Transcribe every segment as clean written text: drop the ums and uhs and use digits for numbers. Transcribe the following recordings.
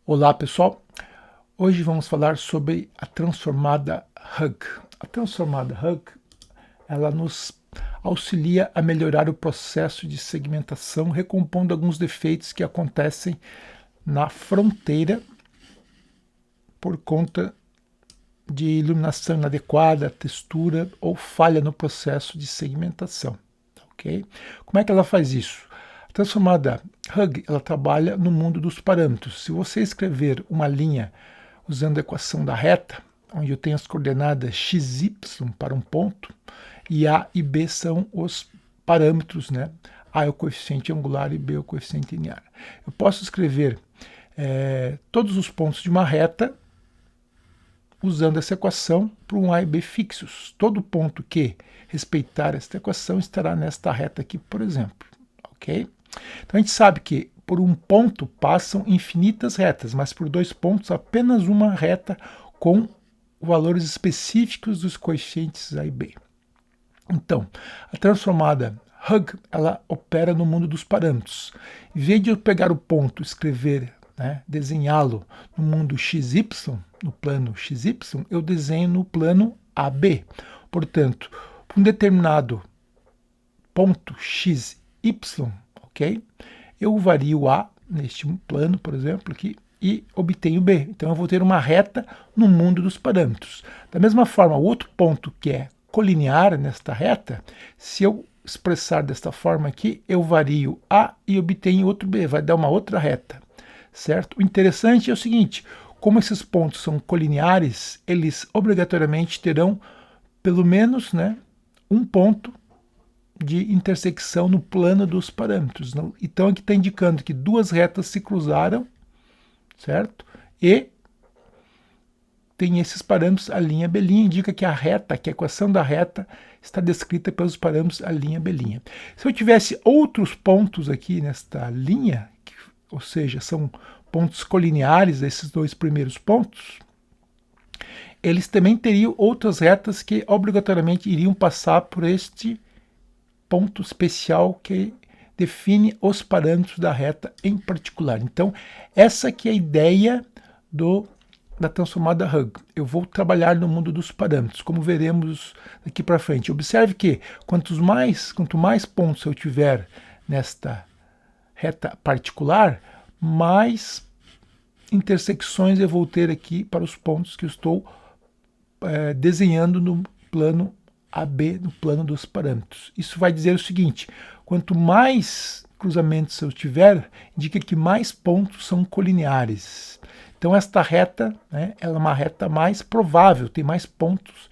Olá pessoal, hoje vamos falar sobre a transformada Hug. A transformada Hug, ela nos auxilia a melhorar o processo de segmentação, recompondo alguns defeitos que acontecem na fronteira por conta de iluminação inadequada, textura ou falha no processo de segmentação. Okay? Como é que ela faz isso? A transformada Hug, ela trabalha no mundo dos parâmetros. Se você escrever uma linha usando a equação da reta, onde eu tenho as coordenadas x, y para um ponto, e a e b são os parâmetros, né? A é o coeficiente angular e b é o coeficiente linear. Eu posso escrever todos os pontos de uma reta usando essa equação para um a e b fixos. Todo ponto que respeitar esta equação estará nesta reta aqui, por exemplo. Ok? Então a gente sabe que por um ponto passam infinitas retas, mas por dois pontos apenas uma reta com valores específicos dos coeficientes a e b. Então, a transformada Hug, ela opera no mundo dos parâmetros. Em vez de eu pegar o ponto e escrever, desenhá-lo no mundo XY, no plano XY, eu desenho no plano AB. Portanto, para um determinado ponto XY, ok? Eu vario A neste plano, por exemplo, aqui, e obtenho B. Então eu vou ter uma reta no mundo dos parâmetros. Da mesma forma, o outro ponto que é colinear nesta reta, se eu expressar desta forma aqui, eu vario A e obtenho outro B, vai dar uma outra reta, certo? O interessante é o seguinte, como esses pontos são colineares, eles obrigatoriamente terão pelo menos um ponto de intersecção no plano dos parâmetros. Então aqui está indicando que duas retas se cruzaram, certo? E tem esses parâmetros, a linha B', indica que a reta, que a equação da reta está descrita pelos parâmetros a linha B'. Se eu tivesse outros pontos aqui nesta linha, ou seja, são pontos colineares esses dois primeiros pontos, eles também teriam outras retas que obrigatoriamente iriam passar por este ponto especial que define os parâmetros da reta em particular. Então, essa que é a ideia da transformada Hug. Eu vou trabalhar no mundo dos parâmetros, como veremos daqui para frente. Observe que quanto mais pontos eu tiver nesta reta particular, mais intersecções eu vou ter aqui para os pontos que eu estou desenhando no plano AB, no plano dos parâmetros. Isso vai dizer o seguinte, quanto mais cruzamentos eu tiver, indica que mais pontos são colineares. Então esta reta, ela é uma reta mais provável, tem mais pontos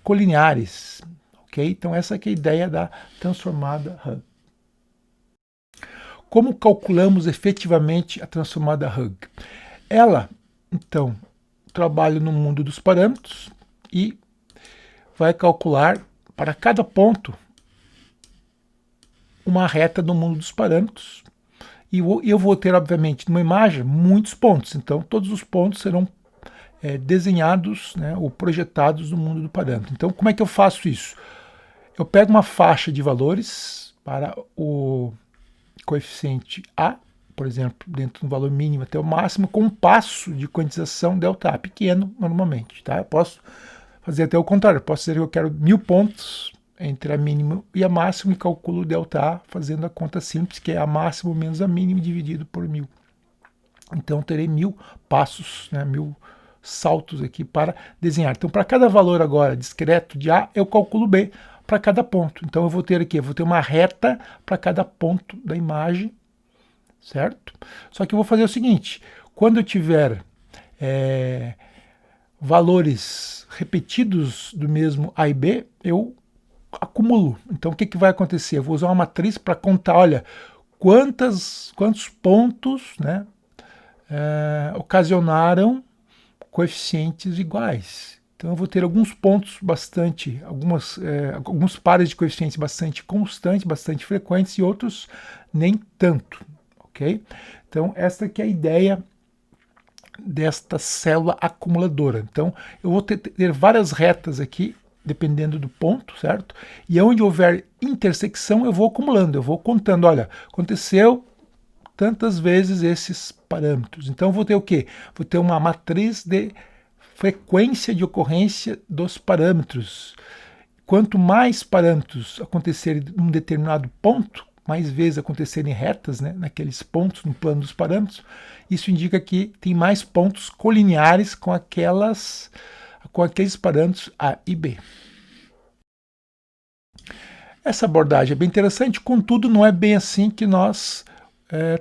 colineares. Ok? Então essa que é a ideia da transformada Hug. Como calculamos efetivamente a transformada Hug? Ela, então, trabalha no mundo dos parâmetros e vai calcular para cada ponto uma reta no mundo dos parâmetros. E eu vou ter, obviamente, numa imagem, muitos pontos. Então, todos os pontos serão desenhados ou projetados no mundo do parâmetro. Então, como é que eu faço isso? Eu pego uma faixa de valores para o coeficiente A, por exemplo, dentro do valor mínimo até o máximo, com um passo de quantização ΔA, pequeno normalmente. Tá? Eu posso fazer até o contrário, eu posso dizer que eu quero 1000 pontos entre a mínima e a máxima e calculo o ΔA fazendo a conta simples, que é a máxima menos a mínima dividido por 1000. Então terei 1000 passos, 1000 saltos aqui para desenhar. Então para cada valor agora discreto de A, eu calculo B para cada ponto. Então eu vou ter aqui, eu vou ter uma reta para cada ponto da imagem, certo? Só que eu vou fazer o seguinte, quando eu tiver valores repetidos do mesmo A e B, eu acumulo. Então o que vai acontecer? Eu vou usar uma matriz para contar, olha, quantos pontos ocasionaram coeficientes iguais. Então eu vou ter alguns pontos alguns pares de coeficientes bastante constantes, bastante frequentes e outros nem tanto, ok? Então essa que é a ideia desta célula acumuladora. Então eu vou ter várias retas aqui, dependendo do ponto, certo? E onde houver intersecção eu vou acumulando, eu vou contando, olha, aconteceu tantas vezes esses parâmetros. Então vou ter o quê? Vou ter uma matriz de frequência de ocorrência dos parâmetros. Quanto mais parâmetros acontecerem em um determinado ponto, mais vezes acontecerem retas, né, naqueles pontos no plano dos parâmetros, isso indica que tem mais pontos colineares com aqueles parâmetros A e B. Essa abordagem é bem interessante, contudo não é bem assim que nós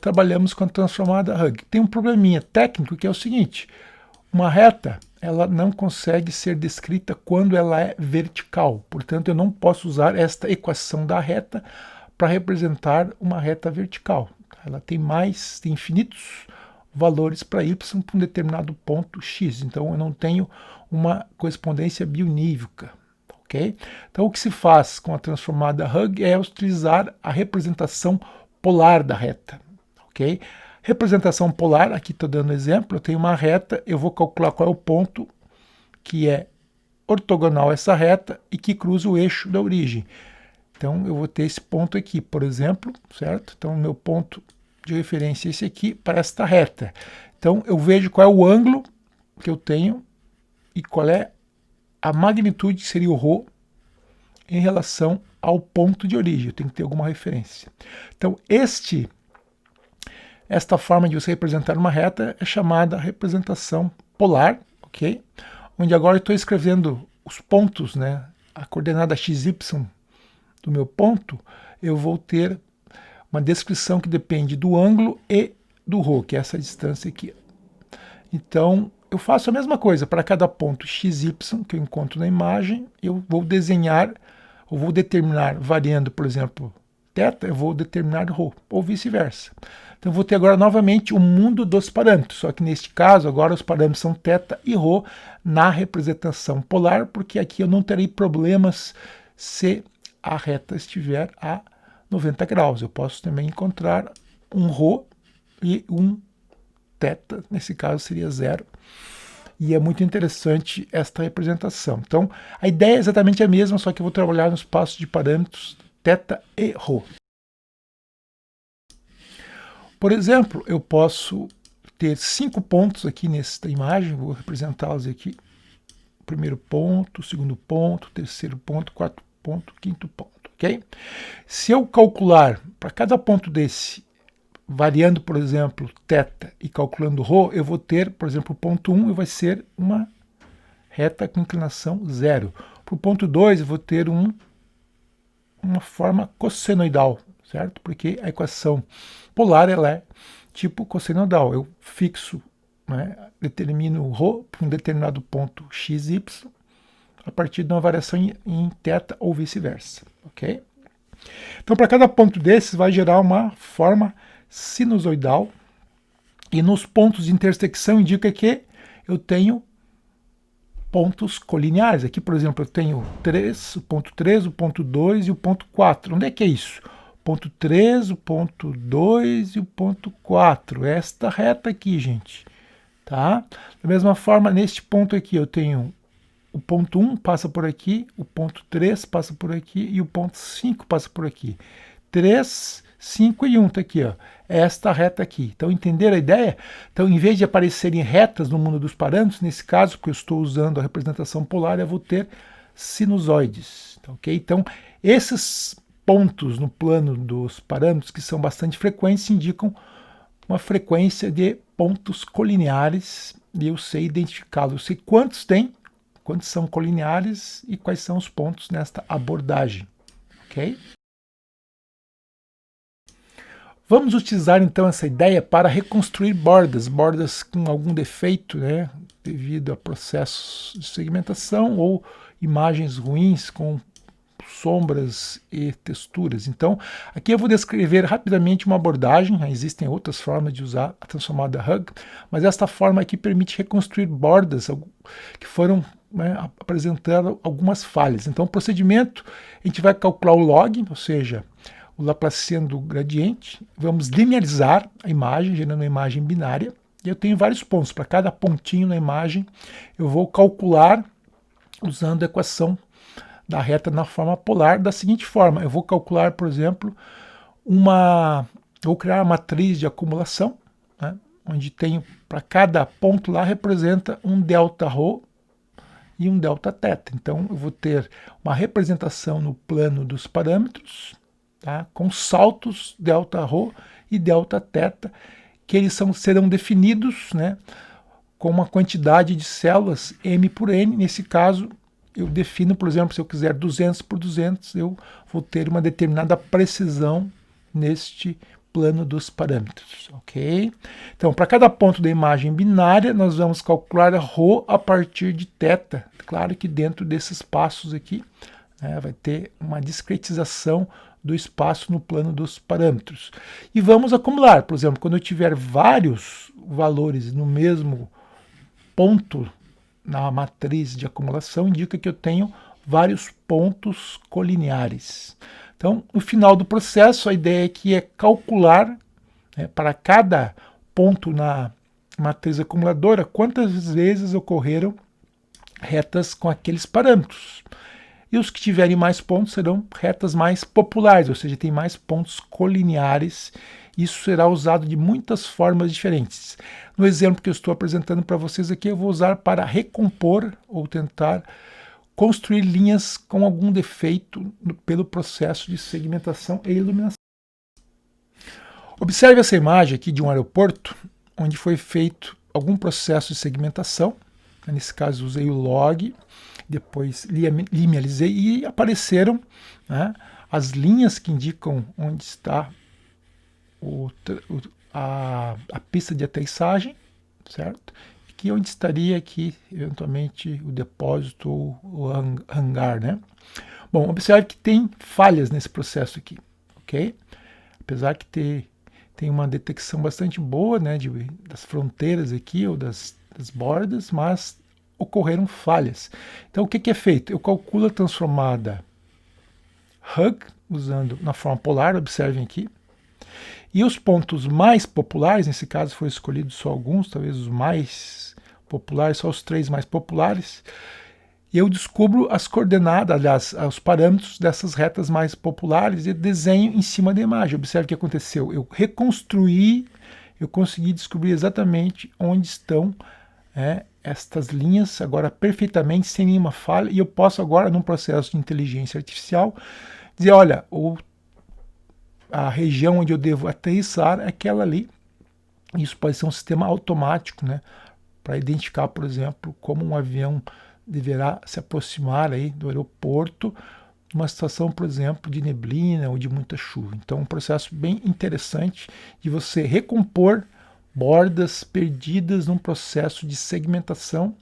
trabalhamos com a transformada Hugg. Tem um probleminha técnico que é o seguinte: uma reta ela não consegue ser descrita quando ela é vertical, portanto eu não posso usar esta equação da reta para representar uma reta vertical. Ela tem infinitos valores para y para um determinado ponto x, então eu não tenho uma correspondência bionívoca. Okay? Então o que se faz com a transformada Hugg é utilizar a representação polar da reta. Okay? Representação polar, aqui estou dando exemplo, eu tenho uma reta, eu vou calcular qual é o ponto que é ortogonal a essa reta e que cruza o eixo da origem. Então eu vou ter esse ponto aqui, por exemplo, certo? Então o meu ponto de referência é esse aqui para esta reta. Então eu vejo qual é o ângulo que eu tenho e qual é a magnitude que seria o ρ em relação ao ponto de origem. Eu tenho que ter alguma referência. Então esta forma de você representar uma reta é chamada representação polar, ok? Onde agora eu estou escrevendo os pontos, né? A coordenada xy do meu ponto, eu vou ter uma descrição que depende do ângulo e do ρ, que é essa distância aqui. Então, eu faço a mesma coisa para cada ponto xy que eu encontro na imagem, eu vou desenhar, ou vou determinar, variando, por exemplo, θ, eu vou determinar ρ, ou vice-versa. Então, eu vou ter agora novamente o mundo dos parâmetros, só que neste caso, agora os parâmetros são θ e ρ na representação polar, porque aqui eu não terei problemas se a reta estiver a 90 graus. Eu posso também encontrar um ρ e um θ, nesse caso seria 0. E é muito interessante esta representação. Então, a ideia é exatamente a mesma, só que eu vou trabalhar no espaço de parâmetros θ e ρ. Por exemplo, eu posso ter 5 pontos aqui nesta imagem, vou representá-los aqui. Primeiro ponto, segundo ponto, terceiro ponto, quarto ponto, quinto ponto, ok? Se eu calcular para cada ponto desse, variando, por exemplo, θ e calculando ρ, eu vou ter, por exemplo, o ponto 1 vai ser uma reta com inclinação 0. Para o ponto 2 eu vou ter uma forma cossenoidal, certo? Porque a equação polar ela é tipo cossenoidal. Eu fixo, né, determino ρ para um determinado ponto xy a partir de uma variação em θ ou vice-versa, ok? Então, para cada ponto desses vai gerar uma forma sinusoidal e nos pontos de intersecção indica que eu tenho pontos colineares. Aqui, por exemplo, eu tenho o ponto 3, o ponto 2 e o ponto 4. Onde é que é isso? O ponto 3, o ponto 2 e o ponto 4. Esta reta aqui, gente. Tá? Da mesma forma, neste ponto aqui eu tenho o ponto 1 passa por aqui, o ponto 3 passa por aqui e o ponto 5 passa por aqui. 3, 5 e 1 está aqui, ó. É esta reta aqui. Então, entenderam a ideia? Então, em vez de aparecerem retas no mundo dos parâmetros, nesse caso, que eu estou usando a representação polar, eu vou ter sinusoides. Okay? Então, esses pontos no plano dos parâmetros, que são bastante frequentes, indicam uma frequência de pontos colineares, e eu sei identificá-los. Eu sei quantos tem, quantos são colineares e quais são os pontos nesta abordagem. Ok? Vamos utilizar então essa ideia para reconstruir bordas com algum defeito, né, devido a processos de segmentação ou imagens ruins com sombras e texturas. Então, aqui eu vou descrever rapidamente uma abordagem, existem outras formas de usar a transformada Hugg, mas esta forma aqui permite reconstruir bordas que foram, né, apresentando algumas falhas. Então, o procedimento, a gente vai calcular o log, ou seja, o Laplaciano do gradiente, vamos linearizar a imagem, gerando uma imagem binária, e eu tenho vários pontos. Para cada pontinho na imagem, eu vou calcular usando a equação da reta na forma polar da seguinte forma. Eu vou calcular, por exemplo, uma vou criar uma matriz de acumulação, né, onde tenho, para cada ponto lá, representa um delta-ρ e um delta-θ. Então, eu vou ter uma representação no plano dos parâmetros, tá, com saltos delta-ρ e delta-θ, que eles serão definidos, né, com uma quantidade de células m por n. Nesse caso, eu defino, por exemplo, se eu quiser 200 por 200, eu vou ter uma determinada precisão neste plano dos parâmetros, ok? Então, para cada ponto da imagem binária, nós vamos calcular ρ a partir de θ. Claro que dentro desses passos aqui, né, vai ter uma discretização do espaço no plano dos parâmetros. E vamos acumular, por exemplo, quando eu tiver vários valores no mesmo ponto na matriz de acumulação, indica que eu tenho vários pontos colineares. Então, no final do processo, a ideia aqui é calcular, né, para cada ponto na matriz acumuladora, quantas vezes ocorreram retas com aqueles parâmetros. E os que tiverem mais pontos serão retas mais populares, ou seja, tem mais pontos colineares. Isso será usado de muitas formas diferentes. No exemplo que eu estou apresentando para vocês aqui, eu vou usar para recompor ou tentar construir linhas com algum defeito pelo processo de segmentação e iluminação. Observe essa imagem aqui de um aeroporto, onde foi feito algum processo de segmentação. Nesse caso, usei o log, depois linearizei e apareceram, né, as linhas que indicam onde está a pista de aterrissagem, certo? Aqui onde estaria aqui, eventualmente, o depósito ou o hangar, né? Bom, observe que tem falhas nesse processo aqui, ok? Apesar que tem uma detecção bastante boa, né, das fronteiras aqui, ou das bordas, mas ocorreram falhas. Então, o que é feito? Eu calculo a transformada Hug, usando na forma polar, observem aqui. E os pontos mais populares, nesse caso foram escolhidos só alguns, talvez os mais populares, só os 3 mais populares, e eu descubro as coordenadas, aliás, os parâmetros dessas retas mais populares e desenho em cima da imagem. Observe o que aconteceu. Eu reconstruí, eu consegui descobrir exatamente onde estão estas linhas, agora perfeitamente, sem nenhuma falha, e eu posso agora, num processo de inteligência artificial, dizer, olha, a região onde eu devo aterrissar é aquela ali. Isso pode ser um sistema automático, né, para identificar, por exemplo, como um avião deverá se aproximar aí do aeroporto numa situação, por exemplo, de neblina ou de muita chuva. Então, um processo bem interessante de você recompor bordas perdidas num processo de segmentação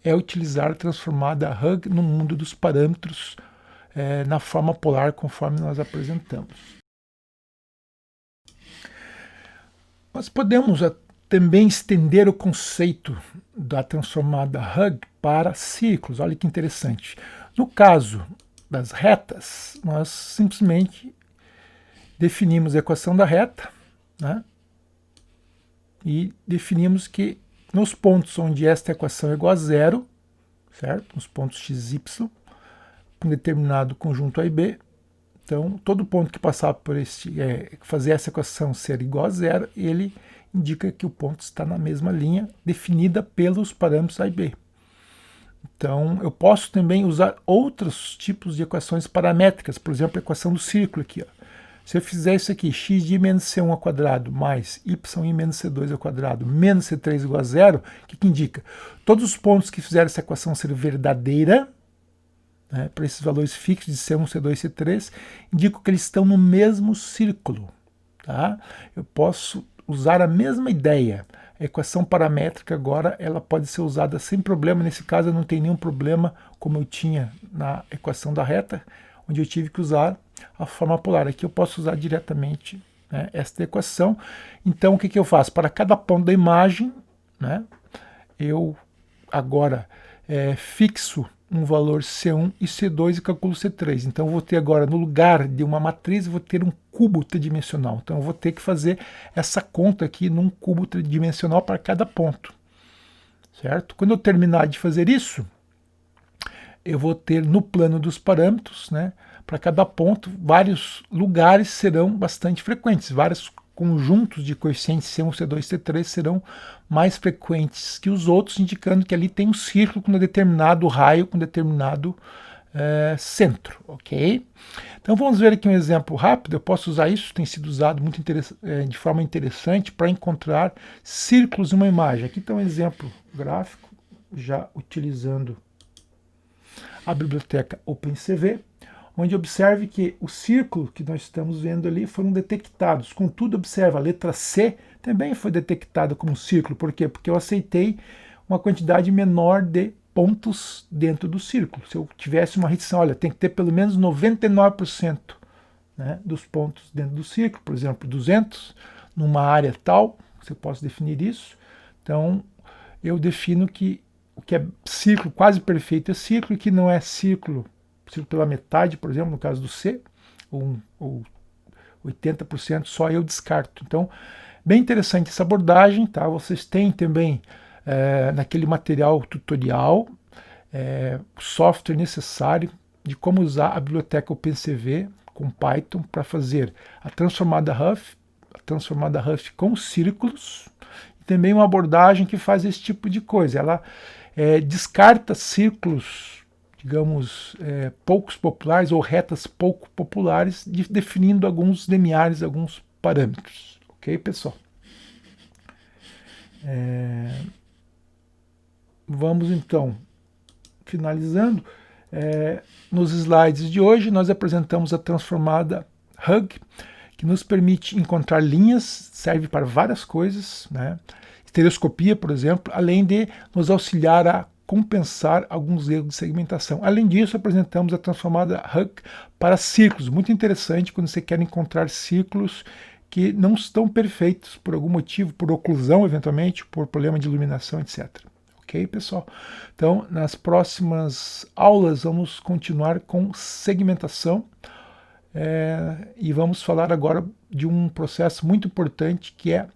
é utilizar a transformada Hug no mundo dos parâmetros na forma polar, conforme nós apresentamos. Nós podemos também estender o conceito da transformada Hug para círculos. Olha que interessante. No caso das retas, nós simplesmente definimos a equação da reta, né? E definimos que nos pontos onde esta equação é igual a zero, certo? Nos pontos x, y, um determinado conjunto A e B, então todo ponto que passar por fazer essa equação ser igual a zero, ele indica que o ponto está na mesma linha definida pelos parâmetros A e B. Então eu posso também usar outros tipos de equações paramétricas, por exemplo, a equação do círculo aqui, ó. Se eu fizer isso aqui, x de menos c1 ao quadrado mais y menos c2 ao quadrado menos c3 igual a zero, o que indica? Todos os pontos que fizeram essa equação ser verdadeira, né, para esses valores fixos de C1, C2 e C3, indicam que eles estão no mesmo círculo. Tá? Eu posso usar a mesma ideia. A equação paramétrica agora ela pode ser usada sem problema. Nesse caso, eu não tenho nenhum problema, como eu tinha na equação da reta, onde eu tive que usar a forma polar. Aqui eu posso usar diretamente, né, esta equação. Então, o que eu faço? Para cada ponto da imagem, né, eu agora fixo um valor C1 e C2 e calculo C3. Então, eu vou ter agora, no lugar de uma matriz, eu vou ter um cubo tridimensional. Então, eu vou ter que fazer essa conta aqui num cubo tridimensional para cada ponto. Certo? Quando eu terminar de fazer isso, eu vou ter no plano dos parâmetros, né, para cada ponto, vários lugares serão bastante frequentes, várias conjuntos de coeficientes C1, C2 e C3 serão mais frequentes que os outros, indicando que ali tem um círculo com um determinado raio, com um determinado centro, ok? Então vamos ver aqui um exemplo rápido. Eu posso usar isso, tem sido usado muito de forma interessante para encontrar círculos em uma imagem. Aqui está um exemplo gráfico, já utilizando a biblioteca OpenCV, onde observe que o círculo que nós estamos vendo ali foram detectados. Contudo, observa, a letra C também foi detectada como círculo. Por quê? Porque eu aceitei uma quantidade menor de pontos dentro do círculo. Se eu tivesse uma restrição, olha, tem que ter pelo menos 99%, né, dos pontos dentro do círculo, por exemplo, 200 numa área tal, você pode definir isso. Então, eu defino que o que é círculo quase perfeito é círculo, e que não é círculo pela metade, por exemplo, no caso do C, ou 80%, só eu descarto. Então, bem interessante essa abordagem, tá? Vocês têm também naquele material tutorial o software necessário de como usar a biblioteca OpenCV com Python para fazer a transformada Huff com círculos, e também uma abordagem que faz esse tipo de coisa. Ela descarta círculos, digamos, poucos populares ou retas pouco populares, definindo alguns limiares, alguns parâmetros. Ok, pessoal? Vamos então, finalizando, nos slides de hoje nós apresentamos a transformada Hug, que nos permite encontrar linhas, serve para várias coisas, né? Estereoscopia, por exemplo, além de nos auxiliar a compensar alguns erros de segmentação. Além disso, apresentamos a transformada Hug para círculos, muito interessante quando você quer encontrar círculos que não estão perfeitos por algum motivo, por oclusão eventualmente, por problema de iluminação, etc. Ok, pessoal? Então, nas próximas aulas vamos continuar com segmentação e vamos falar agora de um processo muito importante que é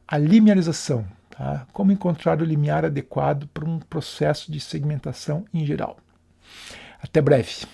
a limiarização. Tá? Como encontrar o limiar adequado para um processo de segmentação em geral. Até breve.